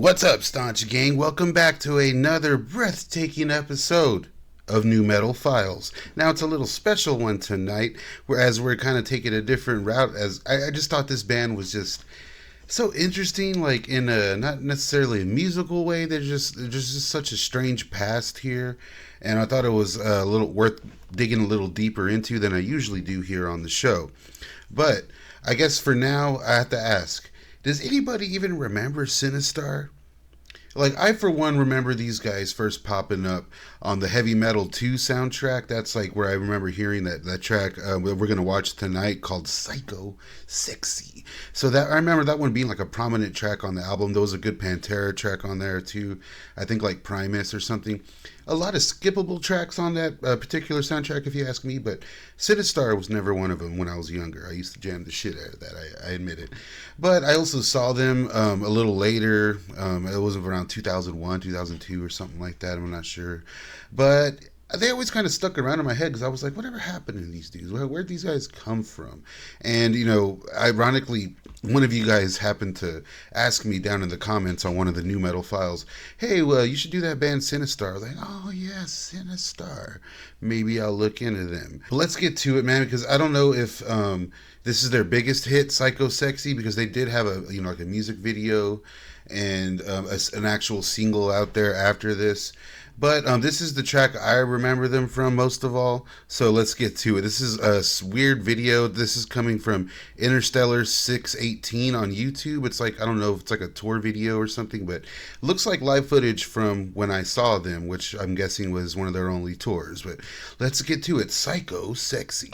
What's up, staunch gang? Welcome back to another breathtaking episode of New Metal Files. Now, it's a little special one tonight, whereas we're kind of taking a different route. As I just thought this band was just so interesting, like in a not necessarily a musical way. There's just such a strange past here, and I thought it was a little worth digging a little deeper into than I usually do here on the show. But I guess for now, I have to ask: does anybody even remember Sinistar? Like, I, for one, remember these guys first popping up on the Heavy Metal 2 soundtrack. That's, like, where I remember hearing that track we're going to watch tonight called Psycho Sexy. So that I remember that one being, like, a prominent track on the album. There was a good Pantera track on there, too. I think, like, Primus or something. A lot of skippable tracks on that particular soundtrack, if you ask me, but Sinistar was never one of them when I was younger. I used to jam the shit out of that, I admit it. But I also saw them a little later. It was around 2001, 2002 or something like that. I'm not sure. But they always kind of stuck around in my head because I was like, whatever happened to these dudes? Where'd these guys come from? And, you know, ironically, one of you guys happened to ask me down in the comments on one of the New Metal Files, hey, well, you should do that band Sinistar. I was like, oh, yeah, Sinistar. Maybe I'll look into them. But let's get to it, man, because I don't know if this is their biggest hit, Psycho Sexy, because they did have a, you know, like a music video and an actual single out there after this. But this is the track I remember them from most of all, so let's get to it. This is a weird video. This is coming from Interstellar 618 on YouTube. It's like, I don't know if it's like a tour video or something, but it looks like live footage from when I saw them, which I'm guessing was one of their only tours. But let's get to it. Psycho Sexy.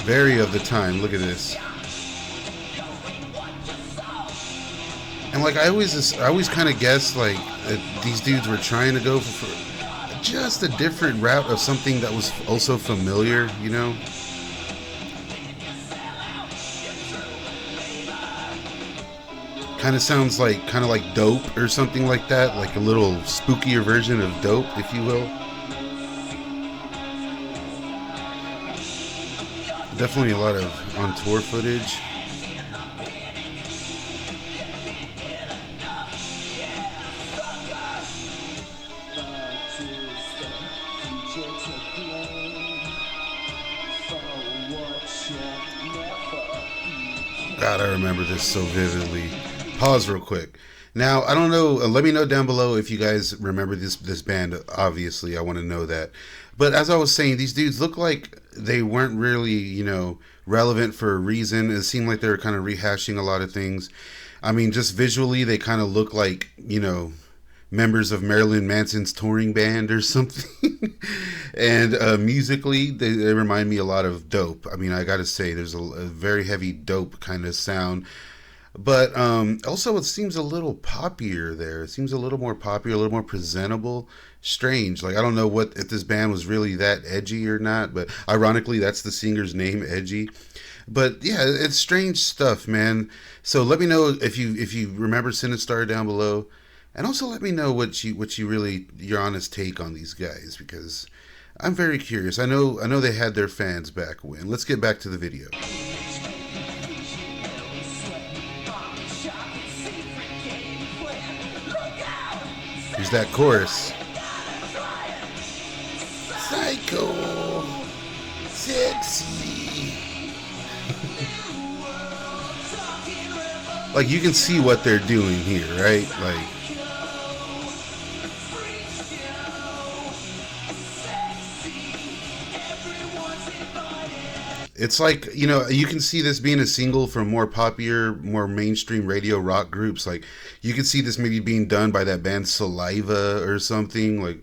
Very of the time. Look at this. And like I always kind of guessed like that these dudes were trying to go for just a different route of something that was also familiar, you know. Kind of sounds like Dope or something like that, like a little spookier version of Dope, if you will. Definitely a lot of on tour footage. God, I remember this so vividly. Pause real quick. Now, I don't know. Let me know down below if you guys remember this band. Obviously, I want to know that. But as I was saying, these dudes look like they weren't really, you know, relevant for a reason. It seemed like they were kind of rehashing a lot of things. I mean, just visually, they kind of look like, you know, members of Marilyn Manson's touring band or something. And musically, they remind me a lot of Dope. I mean, I gotta say, there's a very heavy Dope kind of sound. But also, it seems a little poppier there. It seems a little more popular, a little more presentable. Strange. Like, I don't know if this band was really that edgy or not, but ironically, that's the singer's name, Edgy. But yeah, it's strange stuff, man. So let me know if you remember Sinistar down below. And also let me know what you really, your honest take on these guys, because I'm very curious. I know they had their fans back when. Let's get back to the video. Here's that chorus. Psycho Sexy. Like, you can see what they're doing here, right? Like, it's like, you know, you can see this being a single from more popular, more mainstream radio rock groups. Like, you can see this maybe being done by that band Saliva or something. Like,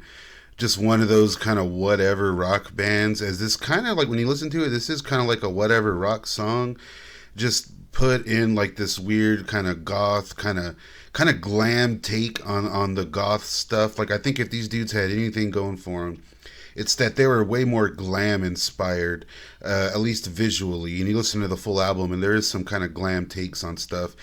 just one of those kind of whatever rock bands. As this kind of, like, when you listen to it, this is kind of like a whatever rock song. Just put in, like, this weird kind of goth, kind of glam take on the goth stuff. Like, I think if these dudes had anything going for them, it's that they were way more glam inspired, at least visually. And you listen to the full album, and there is some kind of glam takes on stuff.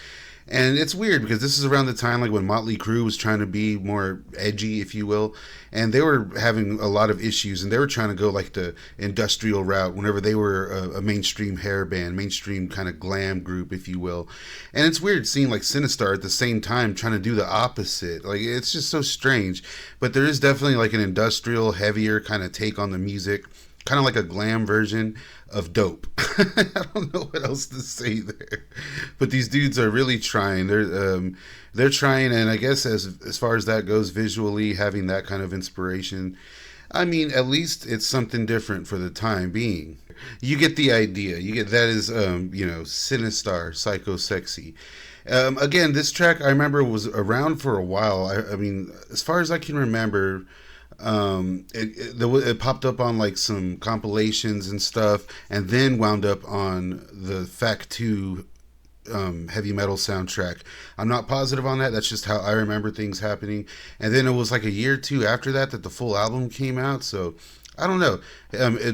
And it's weird because this is around the time like when Motley Crue was trying to be more edgy, if you will, and they were having a lot of issues, and they were trying to go like the industrial route whenever they were a mainstream hair band, mainstream kind of glam group, if you will. And it's weird seeing like Sinistar at the same time trying to do the opposite. Like it's just so strange. But there is definitely like an industrial, heavier kind of take on the music, kind of like a glam version of Dope. I don't know what else to say there, but these dudes are really trying. They're trying, and I guess as far as that goes, visually having that kind of inspiration, I mean, at least it's something different for the time being. You get the idea. You get that is Sinistar, Psycho Sexy. Again, this track I remember was around for a while. I mean, as far as I can remember, it popped up on like some compilations and stuff, and then wound up on the Fact 2 heavy metal soundtrack. I'm not positive on that. That's just how I remember things happening. And then it was like a year or two after that the full album came out. So I don't know.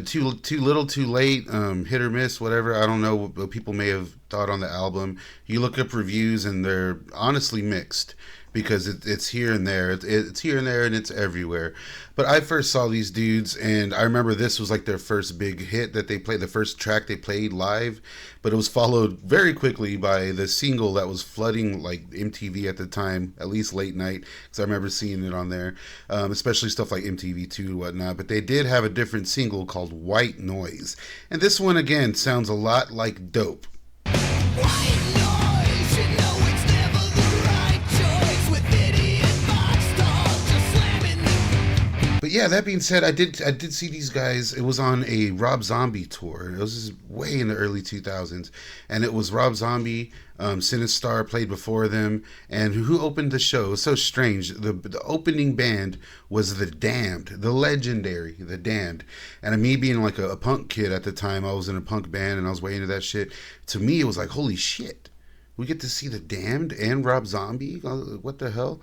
Too little, too late. Hit or miss, whatever. I don't know what people may have thought on the album. You look up reviews and they're honestly mixed, because it's here and there. It's here and there, and it's everywhere. But I first saw these dudes, and I remember this was like their first big hit that they played, the first track they played live. But it was followed very quickly by the single that was flooding like MTV at the time, at least late night, because I remember seeing it on there, especially stuff like MTV2 and whatnot. But they did have a different single called White Noise. And this one, again, sounds a lot like Dope. White noise, you know it's never the right choice with idiot box dogs just slamming. But yeah, that being said, I did see these guys. It was on a Rob Zombie tour. It was way in the early 2000s, and it was Rob Zombie, Sinistar played before them, and who opened the show? It was so strange. The opening band was The Damned, the legendary The Damned. And me being like a punk kid at the time, I was in a punk band and I was way into that shit. To me, it was like, holy shit, we get to see The Damned and Rob Zombie? What the hell?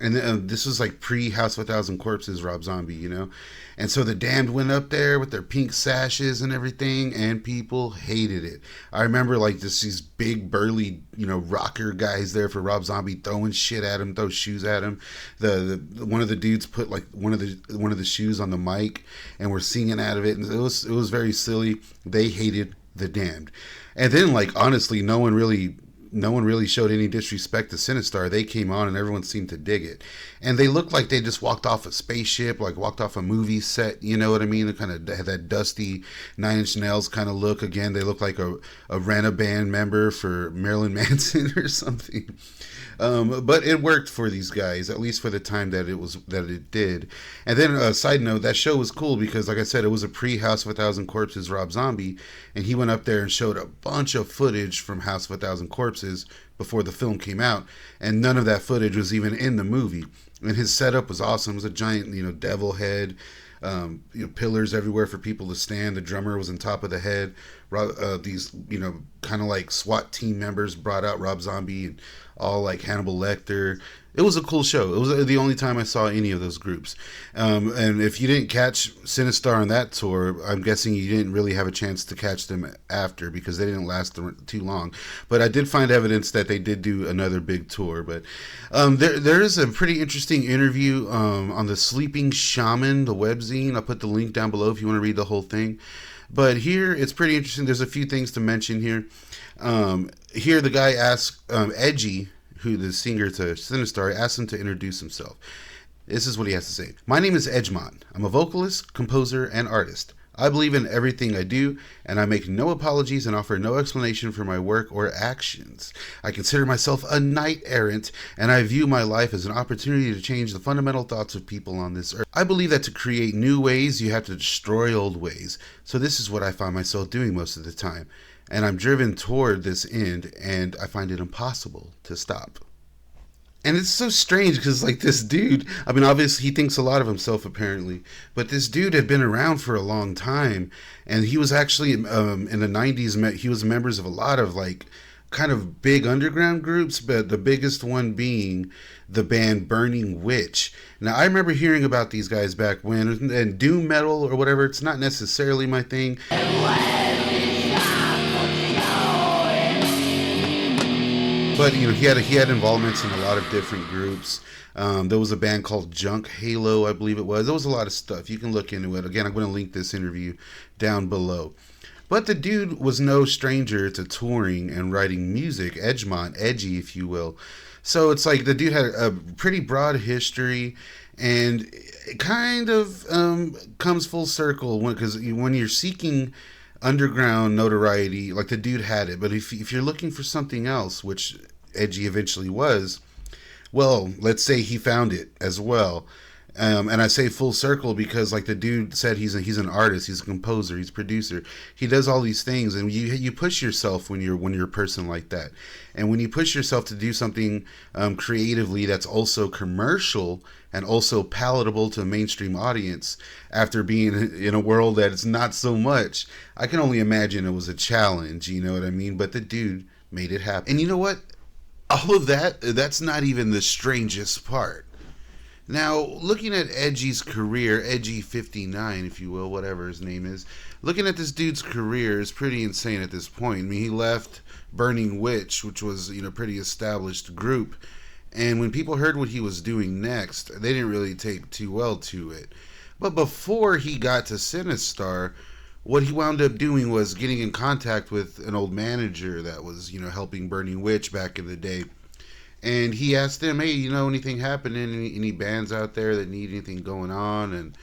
And this was like pre-House of a Thousand Corpses Rob Zombie, you know? And so The Damned went up there with their pink sashes and everything, and people hated it. I remember like just these big burly, rocker guys there for Rob Zombie throwing shit at him, throw shoes at him. The one of the dudes put like one of the shoes on the mic and were singing out of it, and it was very silly. They hated The Damned. And then like honestly, no one really showed any disrespect to Sinistar. They came on and everyone seemed to dig it. And they looked like they just walked off a spaceship, like walked off a movie set, you know what I mean? They kind of had that dusty Nine Inch Nails kind of look. Again, they look like a Rena band member for Marilyn Manson or something. But it worked for these guys, at least for the time that it did. And then a side note, that show was cool because, like I said, it was a pre-House of a Thousand Corpses Rob Zombie, and he went up there and showed a bunch of footage from House of a Thousand Corpses before the film came out, and none of that footage was even in the movie. And his setup was awesome. It was a giant, devil head, pillars everywhere for people to stand. The drummer was on top of the head. These, kind of like SWAT team members brought out Rob Zombie, and all like Hannibal Lecter. It was a cool show. It was the only time I saw any of those groups. And if you didn't catch Sinistar on that tour, I'm guessing you didn't really have a chance to catch them after, because they didn't last too long. But I did find evidence that they did do another big tour. But there is a pretty interesting interview on the Sleeping Shaman, the webzine. I'll put the link down below if you want to read the whole thing. But here, it's pretty interesting. There's a few things to mention here. Here, the guy asks Edgy, who the singer to Sinistar, asks him to introduce himself. This is what he has to say. My name is Edgemont. I'm a vocalist, composer, and artist. I believe in everything I do, and I make no apologies and offer no explanation for my work or actions. I consider myself a knight errant, and I view my life as an opportunity to change the fundamental thoughts of people on this earth. I believe that to create new ways, you have to destroy old ways. So this is what I find myself doing most of the time. And I'm driven toward this end, and I find it impossible to stop. And it's so strange because, like, this dude, I mean, obviously he thinks a lot of himself, apparently, but this dude had been around for a long time, and he was actually, in the 90s, he was members of a lot of, like, kind of big underground groups, but the biggest one being the band Burning Witch. Now, I remember hearing about these guys back when, and doom metal or whatever, it's not necessarily my thing. But he had involvements in a lot of different groups. There was a band called Junk Halo, I believe it was. There was a lot of stuff. You can look into it. Again, I'm going to link this interview down below. But the dude was no stranger to touring and writing music, edgy, if you will. So it's like the dude had a pretty broad history, and it kind of comes full circle because when you're seeking underground notoriety, like the dude had it. But if you're looking for something else, which Edgy eventually was, well, let's say he found it as well. And I say full circle because, like the dude said, he's an artist, he's a composer, he's a producer. He does all these things, and you push yourself when you're a person like that, and when you push yourself to do something creatively that's also commercial and also palatable to a mainstream audience. After being in a world that it's not so much, I can only imagine it was a challenge. You know what I mean? But the dude made it happen. And you know what? All of that's not even the strangest part. Now, looking at Edgy's career, Edgy 59, if you will, whatever his name is, looking at this dude's career is pretty insane at this point. I mean, he left Burning Witch, which was, a pretty established group, and when people heard what he was doing next, they didn't really take too well to it. But before he got to SINISSTAR, what he wound up doing was getting in contact with an old manager that was, helping Burning Witch back in the day. And he asked them, hey, anything happening? Any bands out there that need anything going on? And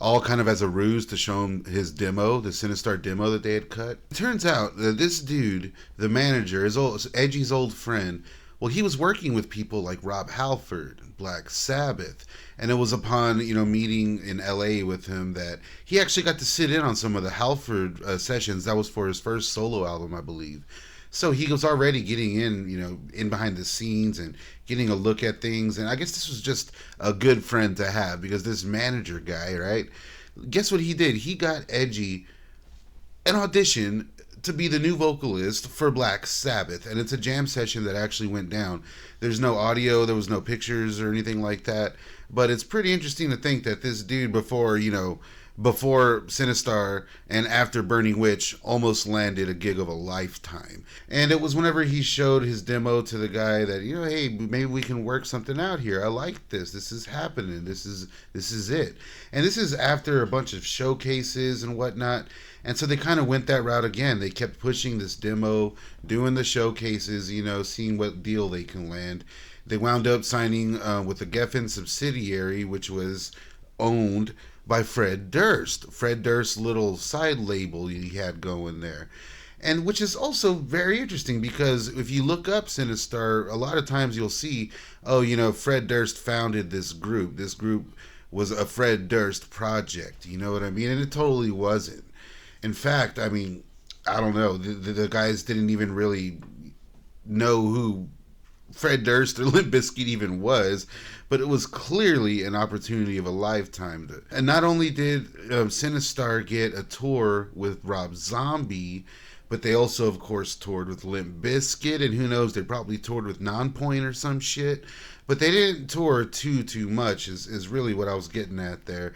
all kind of as a ruse to show him his demo, the SINISSTAR demo that they had cut. It turns out that this dude, the manager, Edgy's old friend, well, he was working with people like Rob Halford, Black Sabbath. And it was upon, meeting in LA with him that he actually got to sit in on some of the Halford sessions. That was for his first solo album, I believe. So he was already getting in behind the scenes and getting a look at things. And I guess this was just a good friend to have because this manager guy, right? Guess what he did? He got Edgy an audition to be the new vocalist for Black Sabbath. And it's a jam session that actually went down. There's no audio, there was no pictures or anything like that. But it's pretty interesting to think that this dude before SINISSTAR and after Burning Witch almost landed a gig of a lifetime. And it was whenever he showed his demo to the guy that, hey, maybe we can work something out here. I like this. This is happening. This is it. And this is after a bunch of showcases and whatnot. And so they kind of went that route again. They kept pushing this demo, doing the showcases, seeing what deal they can land. They wound up signing with the Geffen subsidiary, which was owned by FRED DURST. FRED Durst's little side label he had going there. And which is also very interesting because if you look up SINISSTAR, a lot of times you'll see, FRED Durst founded this group. This group was a FRED Durst project. You know what I mean? And it totally wasn't. In fact, I mean, I don't know. The guys didn't even really know who FRED Durst or Limp Bizkit even was, but it was clearly an opportunity of a lifetime. And not only did SINISSTAR get a tour with Rob Zombie, but they also, of course, toured with Limp Bizkit, and who knows, they probably toured with Nonpoint or some shit. But they didn't tour too much, is really what I was getting at there.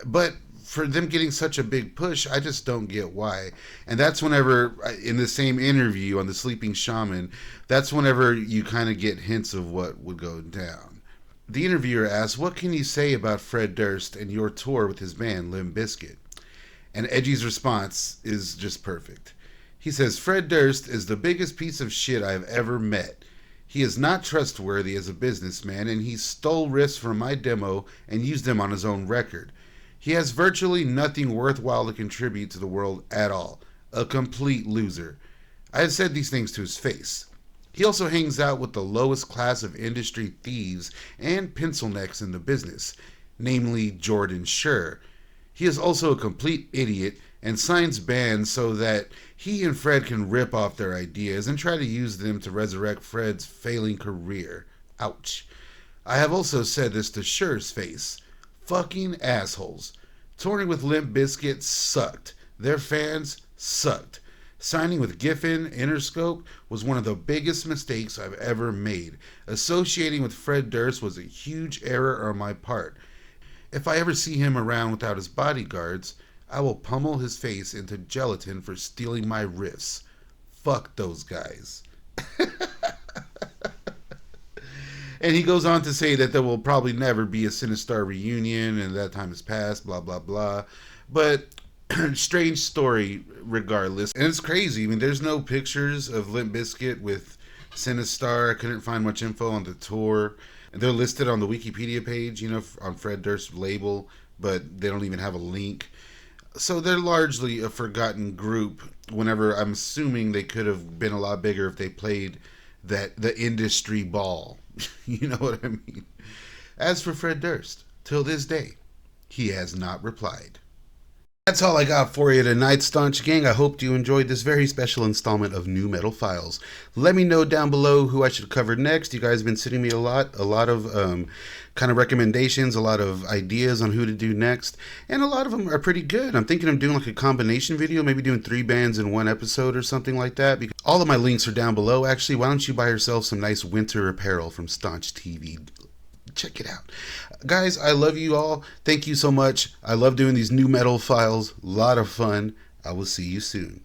But for them getting such a big push, I just don't get why. And that's whenever, in the same interview on The Sleeping Shaman, that's whenever you kind of get hints of what would go down. The interviewer asks, what can you say about FRED Durst and your tour with his band, Limp Bizkit? And Edgy's response is just perfect. He says, FRED Durst is the biggest piece of shit I've ever met. He is not trustworthy as a businessman, and he stole riffs from my demo and used them on his own record. He has virtually nothing worthwhile to contribute to the world at all. A complete loser. I have said these things to his face. He also hangs out with the lowest class of industry thieves and pencil necks in the business, namely Jordan Schur. He is also a complete idiot and signs bands so that he and Fred can rip off their ideas and try to use them to resurrect Fred's failing career. Ouch. I have also said this to Schur's face. Fucking assholes. Touring with Limp Bizkit sucked. Their fans sucked. Signing with Geffen Interscope was one of the biggest mistakes I've ever made. Associating with FRED Durst was a huge error on my part. If I ever see him around without his bodyguards, I will pummel his face into gelatin for stealing my riffs. Fuck those guys. And he goes on to say that there will probably never be a Sinistar reunion and that time has passed, blah, blah, blah. But strange story regardless. And it's crazy. I mean, there's no pictures of Limp Bizkit with Sinistar. I couldn't find much info on the tour. They're listed on the Wikipedia page, you know, on FRED DURST label, but they don't even have a link. So they're largely a forgotten group. Whenever I'm assuming they could have been a lot bigger if they played the industry ball. You know what I mean? As for FRED Durst, till this day, he has not replied. That's all I got for you tonight, Staunch Gang. I hope you enjoyed this very special installment of New Metal Files. Let me know down below who I should cover next. You guys have been sending me a lot of kind of recommendations, a lot of ideas on who to do next, and a lot of them are pretty good. I'm thinking of doing like a combination video, maybe doing 3 bands in one episode or something like that. Because all of my links are down below. Actually, why don't you buy yourself some nice winter apparel from Staunch TV? Check it out. Guys, I love you all. Thank you so much. I love doing these New Metal Files. A lot of fun. I will see you soon.